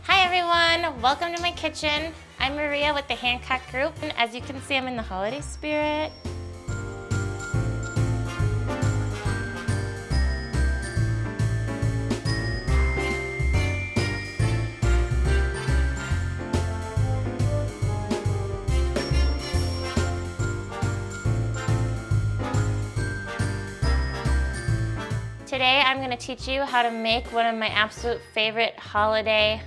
Hi everyone, welcome to my kitchen. I'm Maria with the Hancock group, and as you can see, I'm in the holiday spirit. Today I'm going to teach you how to make one of my absolute favorite holiday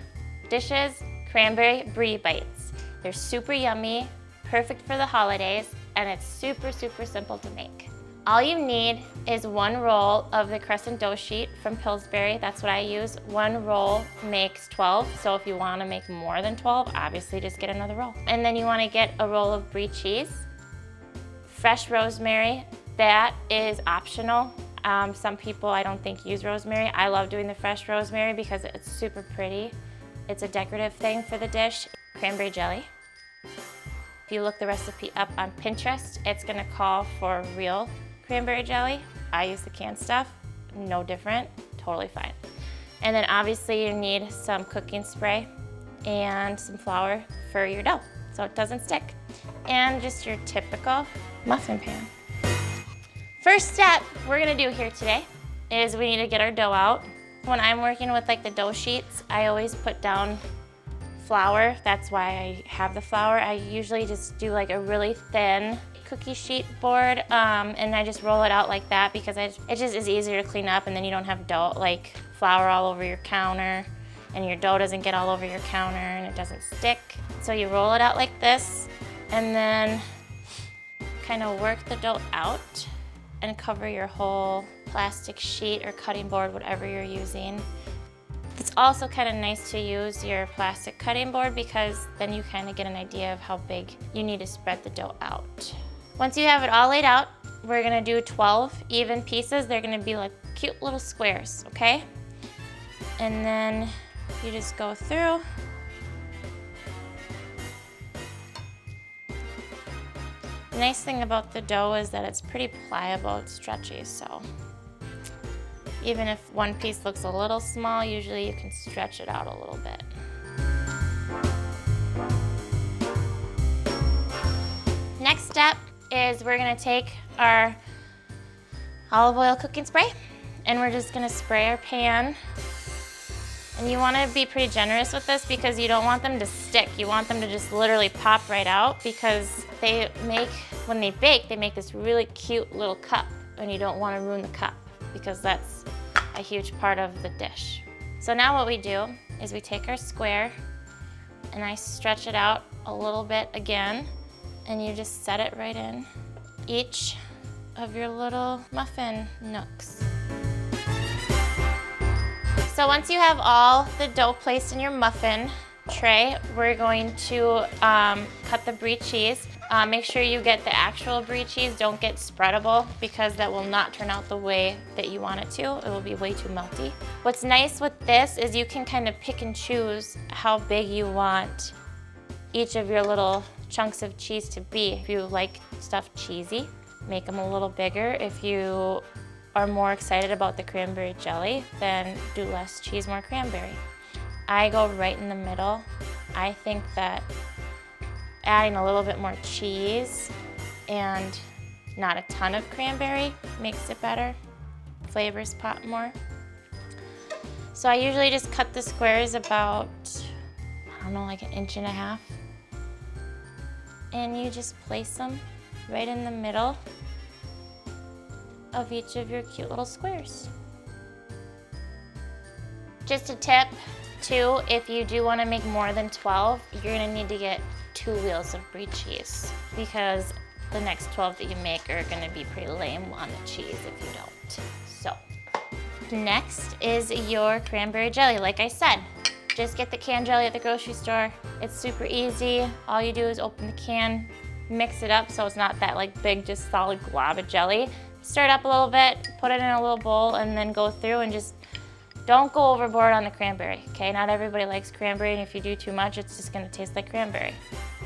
dishes, Cranberry Brie Bites. They're super yummy, perfect for the holidays, and it's super simple to make. All you need is one roll of the crescent dough sheet from Pillsbury. That's what I use. One roll makes 12, so if you want to make more than 12, obviously just get another roll. And then you want to get a roll of brie cheese, fresh rosemary. That is optional. Some people I don't think use rosemary. I love doing the fresh rosemary because it's super pretty. It's a decorative thing for the dish. Cranberry jelly. If you look the recipe up on Pinterest, it's gonna call for real cranberry jelly. I use the canned stuff, no different, totally fine. And then obviously you need some cooking spray and some flour for your dough so it doesn't stick. And just your typical muffin pan. First step we're gonna do here today is we need to get our dough out. When I'm working with like the dough sheets, I always put down flour. That's why I have the flour. I usually just do like a really thin cookie sheet board and I just roll it out like that because it just is easier to clean up, and then you don't have dough, like flour all over your counter, and your dough doesn't get all over your counter and it doesn't stick. So you roll it out like this and then kind of work the dough out and cover your whole plastic sheet or cutting board, whatever you're using. It's also kind of nice to use your plastic cutting board because then you kind of get an idea of how big you need to spread the dough out. Once you have it all laid out, we're gonna do 12 even pieces. They're gonna be like cute little squares, okay? And then you just go through. The nice thing about the dough is that it's pretty pliable, it's stretchy, so even if one piece looks a little small, usually you can stretch it out a little bit. Next step is we're gonna take our olive oil cooking spray and we're just gonna spray our pan. And you wanna be pretty generous with this because you don't want them to stick. You want them to just literally pop right out because when they bake, they make this really cute little cup, and you don't wanna ruin the cup because that's a huge part of the dish. So now what we do is we take our square and I stretch it out a little bit again, and you just set it right in each of your little muffin nooks. So once you have all the dough placed in your muffin tray, we're going to cut the brie cheese. Make sure you get the actual brie cheese. Don't get spreadable because that will not turn out the way that you want it to. It will be way too melty. What's nice with this is you can kind of pick and choose how big you want each of your little chunks of cheese to be. If you like stuff cheesy, make them a little bigger. If you are more excited about the cranberry jelly, then do less cheese, more cranberry. I go right in the middle. I think that adding a little bit more cheese and not a ton of cranberry makes it better. Flavors pop more. So I usually just cut the squares about, I don't know, like 1.5 inches. And you just place them right in the middle of each of your cute little squares. Just a tip too, if you do want to make more than 12, you're gonna need to get 2 wheels of brie cheese because the next 12 that you make are gonna be pretty lame on the cheese if you don't. So next is your cranberry jelly. Like I said, just get the canned jelly at the grocery store. It's super easy. All you do is open the can, mix it up so it's not that like big, just solid glob of jelly. Stir it up a little bit, put it in a little bowl, and then go through and just don't go overboard on the cranberry, okay? Not everybody likes cranberry, and if you do too much, it's just gonna taste like cranberry.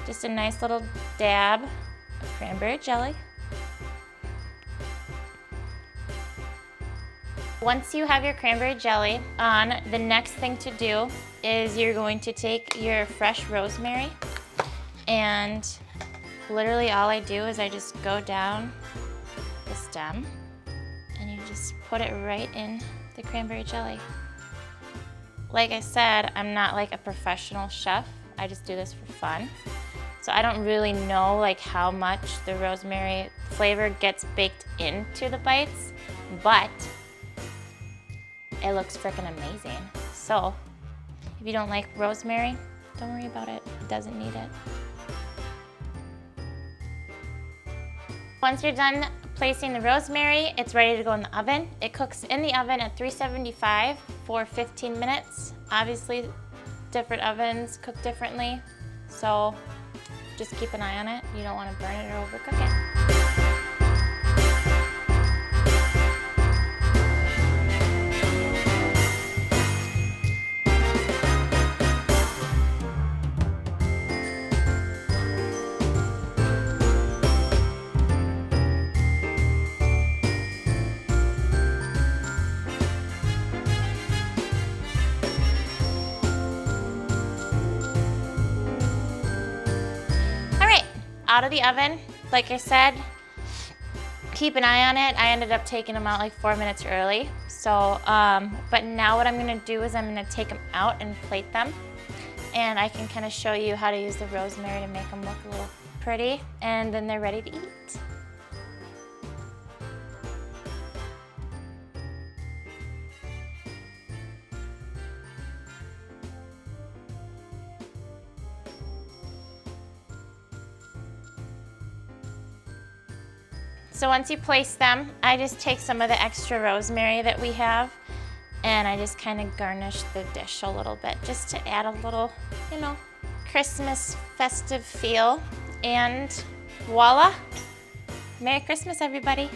Just a nice little dab of cranberry jelly. Once you have your cranberry jelly on, the next thing to do is you're going to take your fresh rosemary, and literally all I do is I just go down the stem and you just put it right in the cranberry jelly. Like I said, I'm not like a professional chef. I just do this for fun. So I don't really know like how much the rosemary flavor gets baked into the bites, but it looks freaking amazing. So if you don't like rosemary, don't worry about it. It doesn't need it. Once you're done placing the rosemary, it's ready to go in the oven. It cooks in the oven at 375 for 15 minutes. Obviously, different ovens cook differently, so just keep an eye on it. You don't want to burn it or overcook it. Out of the oven, like I said, keep an eye on it. I ended up taking them out like 4 minutes early. So, but now what I'm gonna do is I'm gonna take them out and plate them. And I can kind of show you how to use the rosemary to make them look a little pretty. And then they're ready to eat. So once you place them, I just take some of the extra rosemary that we have and I just kind of garnish the dish a little bit just to add a little, you know, Christmas festive feel. And voila! Merry Christmas, everybody.